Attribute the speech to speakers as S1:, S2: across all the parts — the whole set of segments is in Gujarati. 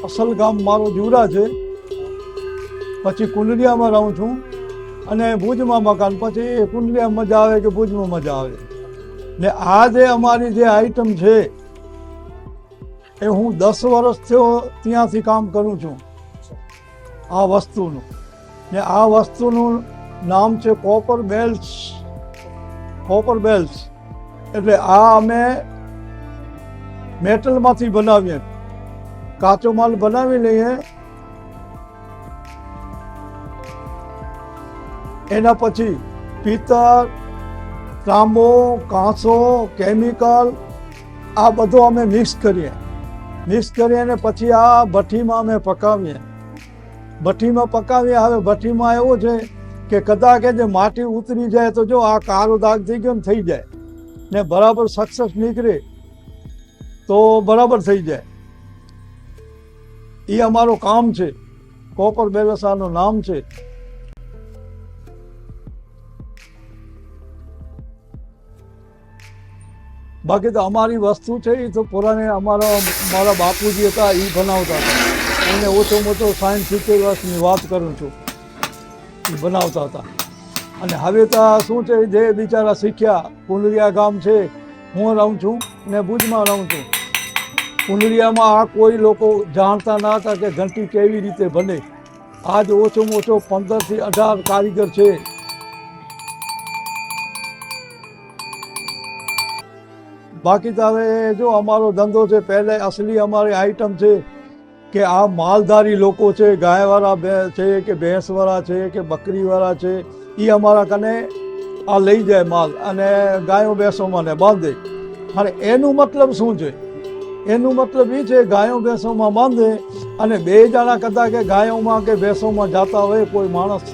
S1: અસલ ગામ મારો જુરા છે, પછી કુંડલિયામાં રહું છું અને ભુજમાં મકાન, પછી કુંડલિયામાં મજા આવે કે ભુજમાં મજા આવે. ને આ જે અમારી જે આઈટમ છે એ હું 10 વર્ષથી ત્યાંથી કામ કરું છું આ વસ્તુનું. ને આ વસ્તુનું નામ છે કોપર બેલ્સ. કોપર બેલ્સ એટલે આ અમે મેટલમાંથી બનાવીએ, કાચો માલ બનાવી લઈએ, એના પછી પિત્તળ, તાંબો, કાંસો, કેમિકલ આ બધું અમે મિક્સ કરીએ અને પછી આ ભઠ્ઠીમાં અમે પકાવીએ. ભઠ્ઠીમાં પકાવીએ. હવે ભઠ્ઠીમાં એવું છે કે કદાચ જે માટી ઉતરી જાય તો જો આ કાળો દાગ થઈ ગયો ને થઈ જાય ને બરાબર સક્સેસ નીકળે તો બરાબર થઈ જાય. એ અમારું કામ છે, કોપર બેલસાનું નામ છે. બાકી તો અમારી વસ્તુ છે એ તો પુરાને મારા બાપુજી હતા એ બનાવતા હતા. એને ઓછો મોટો 60-70 વર્ષની વાત કરું છું, એ બનાવતા હતા. અને હવે તો શું છે, જે બિચારા શીખ્યા, કુંડલિયા ગામ છે, હું રહું છું ને ભુજમાં રહું છું. કુંડલિયામાં આ કોઈ લોકો જાણતા ના હતા કે ઘંટી કેવી રીતે બને. આજ ઓછો મોટો 15 થી 18 કારીગર છે. બાકી તો હવે જો અમારો ધંધો છે, પહેલે અસલી અમારી આઈટમ છે કે આ માલધારી લોકો છે, ગાયવાળા છે કે ભેંસવાળા છે કે બકરીવાળા છે, એ અમારા કને આ લઈ જાય માલ અને ગાયો ભેંસોમાં ને બાંધે. અને એનું મતલબ શું છે? એનું મતલબ એ છે ગાયો ભેંસોમાં બાંધે અને 2 જણા કદાચ કે ગાયોમાં કે ભેંસોમાં જતા હોય કોઈ માણસ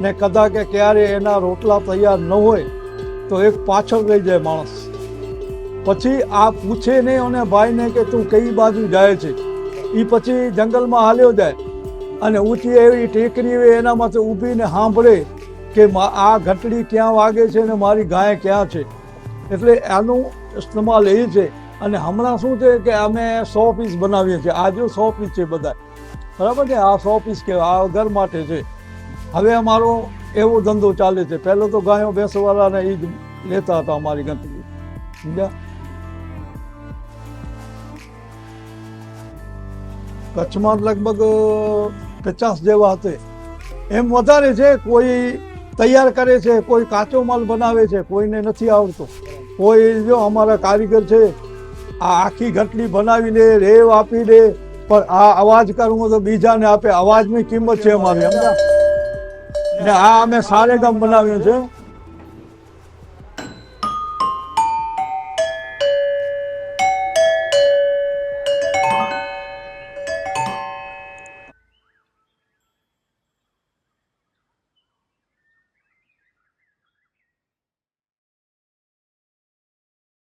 S1: ને કદાચ કે ક્યારે એના રોટલા તૈયાર ન હોય તો એક પાછળ રહી જાય માણસ. પછી આ પૂછે નહીં અને ભાઈને કે તું કઈ બાજુ જાય છે. એ પછી જંગલમાં હાલ્યો જાય અને ઊંચી એવી ટેકરી હોય એનામાંથી ઊભીને સાંભળે કે આ ઘંટડી ક્યાં વાગે છે ને મારી ગાય ક્યાં છે. એટલે આનું ઇસ્તેમાલ એ છે. અને હમણાં શું છે કે અમે 100 પીસ બનાવીએ છીએ. આ જો 100 પીસ છે બધા, બરાબર છે. આ 100 પીસ કે આ ઘર માટે છે. હવે અમારો એવો ધંધો ચાલે છે. પહેલો તો ગાયો ભેંસવાળાને એ જ લેતા હતા અમારી ઘંટડી, સમજ્યા. કચ્છમાં લગભગ 50 જેવા હશે, એમ વધારે છે. કોઈ તૈયાર કરે છે, કોઈ કાચો માલ બનાવે છે, કોઈને નથી આવડતો. કોઈ જો અમારા કારીગર છે આ આખી ઘંટડી બનાવી લે, રેવ આપી દે, પણ આ અવાજ કરવું તો બીજાને આપે. અવાજની કિંમત છે અમારી, સમજા. ને આ અમે સારેગામ બનાવ્યું છે.